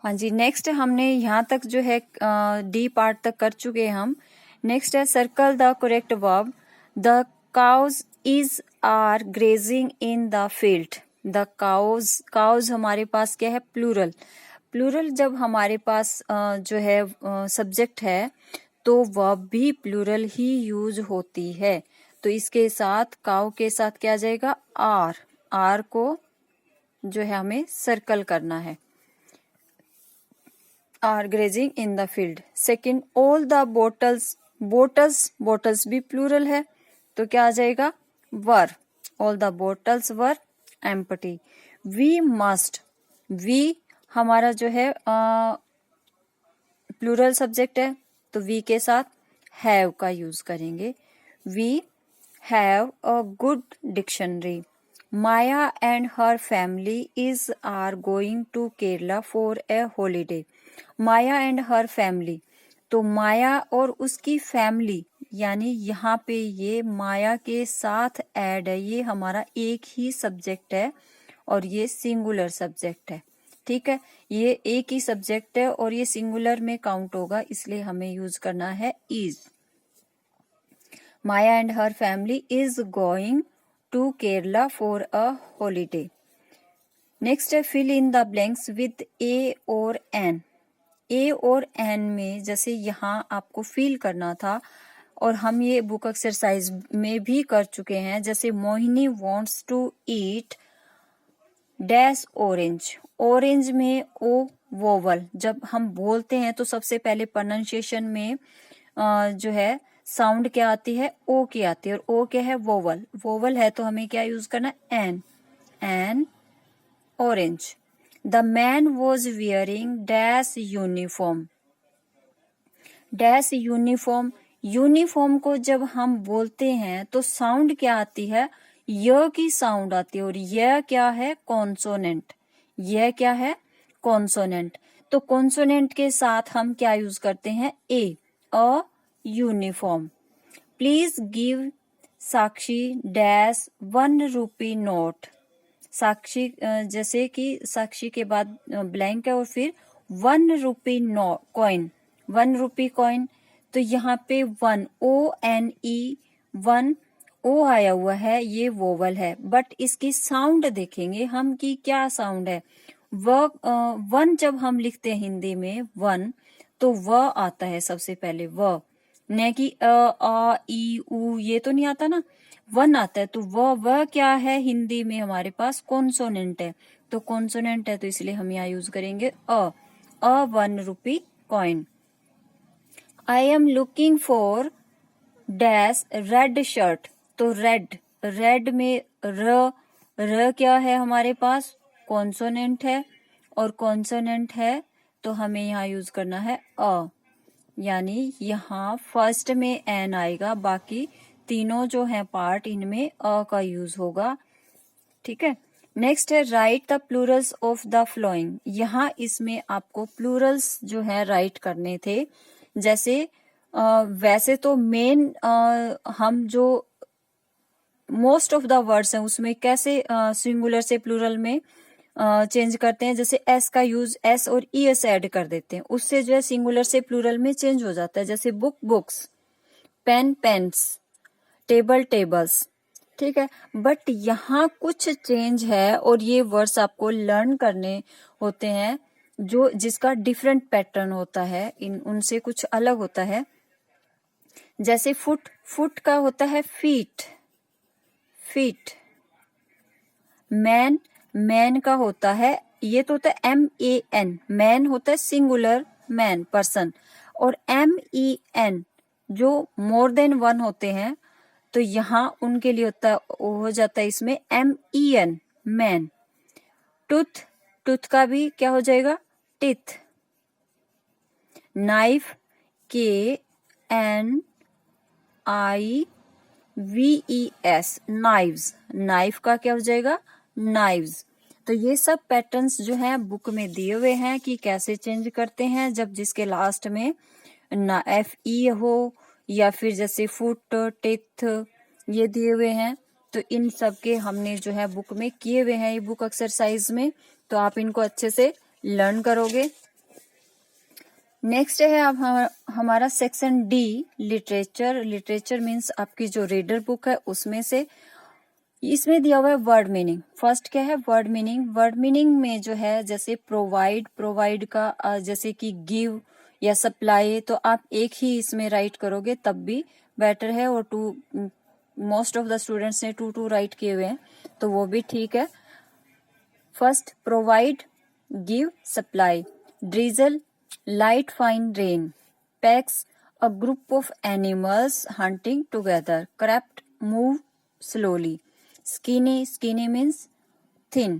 हाँ जी, नेक्स्ट हमने यहाँ तक जो है डी पार्ट तक कर चुके हैं हम। नेक्स्ट है circle the correct verb. The cows is are grazing in the field. The cows हमारे पास क्या है, प्लूरल। प्लूरल जब हमारे पास जो है सब्जेक्ट है तो वर्ब भी प्लूरल ही यूज होती है। तो इसके साथ काउ के साथ क्या आ जाएगा, आर को जो है हमें सर्कल करना है। Are grazing in the field. Second, all the bottles भी प्लूरल है तो क्या आ जाएगा, were. All the bottles were empty. We must, we हमारा जो है प्लूरल सब्जेक्ट है तो वी के साथ हैव का यूज करेंगे। We have a good dictionary. Maya and her family is are going to Kerala for a holiday. Maya and her family, तो माया और उसकी फैमिली, यानी यहाँ पे ये माया के साथ ऐड है, ये हमारा एक ही सब्जेक्ट है और ये सिंगुलर सब्जेक्ट है। ठीक है, ये एक ही सब्जेक्ट है और ये सिंगुलर में काउंट होगा, इसलिए हमें यूज करना है is. Maya and her family is going to Kerala for a holiday. Next है fill in the blanks with a और एन। ए और एन में जैसे यहाँ आपको फील करना था और हम ये बुक एक्सरसाइज में भी कर चुके हैं। जैसे Mohini wants to eat dash orange. Orange में ओ वोवल, जब हम बोलते हैं तो सबसे पहले प्रोनाउंसिएशन में जो है साउंड क्या आती है, ओ की आती है, और ओ क्या है, वोवल। वोवल है तो हमें क्या यूज करना है, N orange. The man was wearing dash uniform. Dash uniform, uniform को जब हम बोलते हैं तो साउंड क्या आती है, य की साउंड आती है, और यह क्या है, कॉन्सोनेंट। यह क्या है, कॉन्सोनेंट। तो कॉन्सोनेंट के साथ हम क्या यूज करते हैं, a, a uniform. Please give Sakshi dash 1 rupee note. Sakshi जैसे कि साक्षी के बाद ब्लैंक है और फिर 1 रुपी कॉइन, 1 रुपी कॉइन। तो यहाँ पे 1, ONE, 1 ओ आया हुआ है, ये वोवल है, बट इसकी साउंड देखेंगे हम कि क्या साउंड है। वन जब हम लिखते हैं हिंदी में वन, तो व आता है सबसे पहले, व, न कि आ ई उ, ये तो नहीं आता ना, वन आता है। तो वह क्या है, हिंदी में हमारे पास कॉन्सोनेंट है, तो कॉन्सोनेंट है तो इसलिए हम यहाँ यूज करेंगे अ 1 rupee coin. I am looking for dash red shirt. तो रेड, रेड में र क्या है हमारे पास, कॉन्सोनेंट है, और कॉन्सोनेंट है तो हमें यहाँ यूज करना है अ, यानी यहाँ फर्स्ट में एन आएगा, बाकी तीनों जो है पार्ट इनमें अ का यूज होगा। ठीक है, नेक्स्ट है right the Plurals of the flowing. यहाँ इसमें आपको प्लूरल्स जो है राइट करने थे। जैसे वैसे तो मेन हम जो मोस्ट ऑफ द वर्ड्स हैं उसमें कैसे सिंगुलर से प्लूरल में चेंज करते हैं, जैसे एस का यूज एस और ई एस ऐड कर देते हैं, उससे जो है सिंगुलर से प्लूरल में चेंज हो जाता है। जैसे book books, pen pens, table tables. ठीक है, बट यहाँ कुछ चेंज है और ये वर्ड्स आपको लर्न करने होते हैं जो जिसका डिफरेंट पैटर्न होता है, इन उनसे कुछ अलग होता है। जैसे फुट, फुट का होता है फीट, फीट। मैन, मैन का होता है, ये तो होता है MAN, मैन होता है सिंगुलर मैन, पर्सन, और MEN जो मोर देन वन होते हैं तो यहाँ उनके लिए होता हो जाता है इसमें MEN, मैन। टूथ, टूथ का भी क्या हो जाएगा, teeth. Knife, KNIVES, knives, knife का क्या हो जाएगा, नाइव्स। तो ये सब पैटर्न्स जो हैं बुक में दिए हुए हैं कि कैसे चेंज करते हैं जब जिसके लास्ट में ना FE हो, या फिर जैसे फुट, टिथ, ये दिए हुए हैं। तो इन सब के हमने जो है बुक में किए हुए हैं, ये बुक एक्सरसाइज में, तो आप इनको अच्छे से लर्न करोगे। नेक्स्ट है अब हमारा section D, literature. Literature means आपकी जो रीडर बुक है उसमें से, इसमें दिया हुआ है वर्ड मीनिंग। फर्स्ट क्या है, वर्ड मीनिंग। वर्ड मीनिंग में जो है जैसे प्रोवाइड, प्रोवाइड का जैसे कि गिव या सप्लाई, तो आप एक ही इसमें राइट करोगे तब भी बेटर है, और to most of the students ने टू राइट किए हुए हैं तो वो भी ठीक है। First provide, give, supply. Drizzle, light fine rain. Packs, a group of animals hunting together. Craft, move slowly. Skinny, skinny means thin.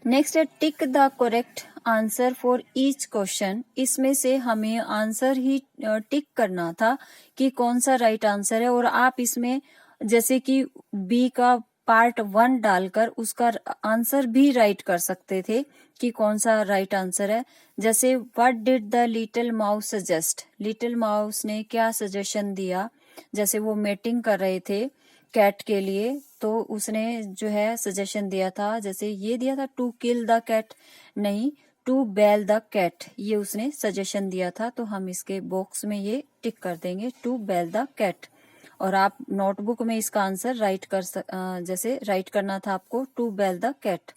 Next है tick the correct answer for each question. इसमें से हमें आंसर ही टिक करना था कि कौन सा right answer है, और आप इसमें जैसे कि बी का पार्ट 1 डालकर उसका आंसर भी राइट कर सकते थे कि कौन सा राइट आंसर है। जैसे what did the little mouse suggest, little mouse ने क्या सजेशन दिया, जैसे वो मीटिंग कर रहे थे कैट के लिए, तो उसने जो है सजेशन दिया था, जैसे ये दिया था टू किल द कैट, नहीं टू बेल द कैट, ये उसने सजेशन दिया था, तो हम इसके बॉक्स में ये टिक कर देंगे टू बेल द कैट। और आप नोटबुक में इसका आंसर राइट कर जैसे राइट करना था आपको to bell the cat.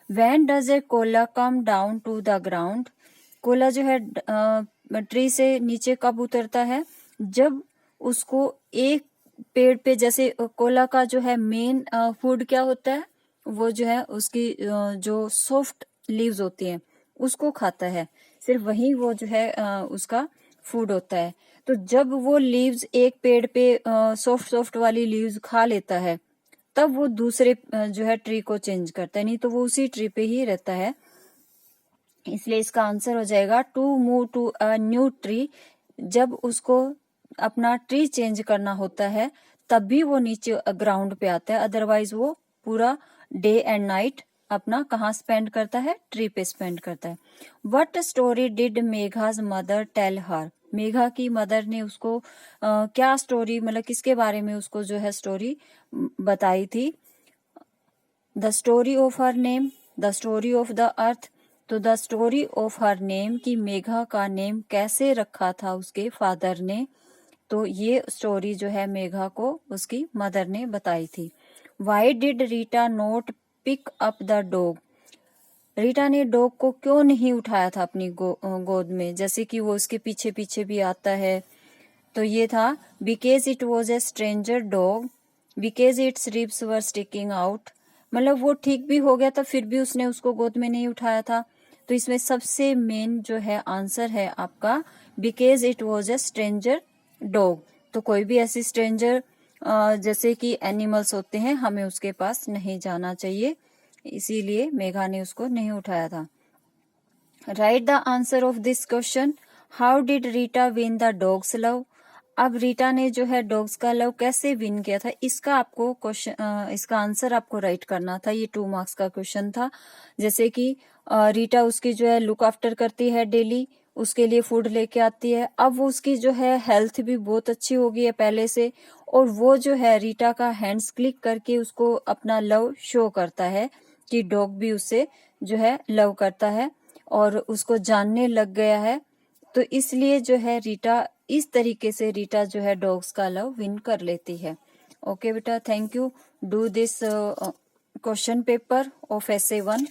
When does a koala come down to the ground, koala जो है ट्री से नीचे कब उतरता है, जब उसको एक पेड़ पे, जैसे कोला का जो है मेन फूड क्या होता है, वो जो है उसकी जो सॉफ्ट लीव्स होती हैं उसको खाता है, सिर्फ वही वो जो है उसका फूड होता है। तो जब वो लीव्स एक पेड़ पे सॉफ्ट सॉफ्ट वाली लीव्स खा लेता है, तब वो दूसरे जो है ट्री को चेंज करता है, नहीं तो वो उसी ट्री पे ही रहता है। इसलिए इसका आंसर हो जाएगा to move to a new tree. जब उसको अपना ट्री चेंज करना होता है तब भी वो नीचे ग्राउंड पे आता है, अदरवाइज वो पूरा डे एंड नाइट अपना कहाँ स्पेंड करता है, ट्री पे स्पेंड करता है। What story did Megha's mother tell her, Megha की मदर ने उसको क्या स्टोरी, मतलब किसके बारे में उसको जो है स्टोरी बताई थी। The story of her name, the story of the earth. तो the story of her name की मेघा का नेम कैसे रखा था उसके फादर ने, तो ये स्टोरी जो है मेघा को उसकी मदर ने बताई थी। Why did Rita not pick up the dog, Rita ने डॉग को क्यों नहीं उठाया था अपनी गोद में, जैसे कि वो उसके पीछे पीछे भी आता है, तो ये था because it was a stranger dog, because it's ribs were sticking out, मतलब वो ठीक भी हो गया था फिर भी उसने उसको गोद में नहीं उठाया था। तो इसमें सबसे मेन जो है आंसर है आपका because it was a stranger dog. तो कोई भी ऐसी स्ट्रेंजर जैसे कि एनिमल्स होते हैं हमें उसके पास नहीं जाना चाहिए, इसीलिए मेघा ने उसको नहीं उठाया था। Right the answer of this question, how did Rita win the dogs love. अब रीटा ने जो है डॉग्स का लव कैसे विन किया था, इसका आपको क्वेश्चन इसका आंसर आपको राइट करना था। ये 2 मार्क्स का क्वेश्चन था। जैसे कि रीटा उसकी जो है लुक आफ्टर करती है डेली, उसके लिए फूड लेके आती है, अब वो उसकी जो है हेल्थ भी बहुत अच्छी हो गई है पहले से, और वो जो है रीटा का हैंड्स क्लिक करके उसको अपना लव शो करता है कि डॉग भी उससे जो है लव करता है और उसको जानने लग गया है। तो इसलिए जो है रीटा, इस तरीके से रीटा जो है डॉग्स का लव विन कर लेती है। ओके बेटा, thank you. Do this question paper of essay 1।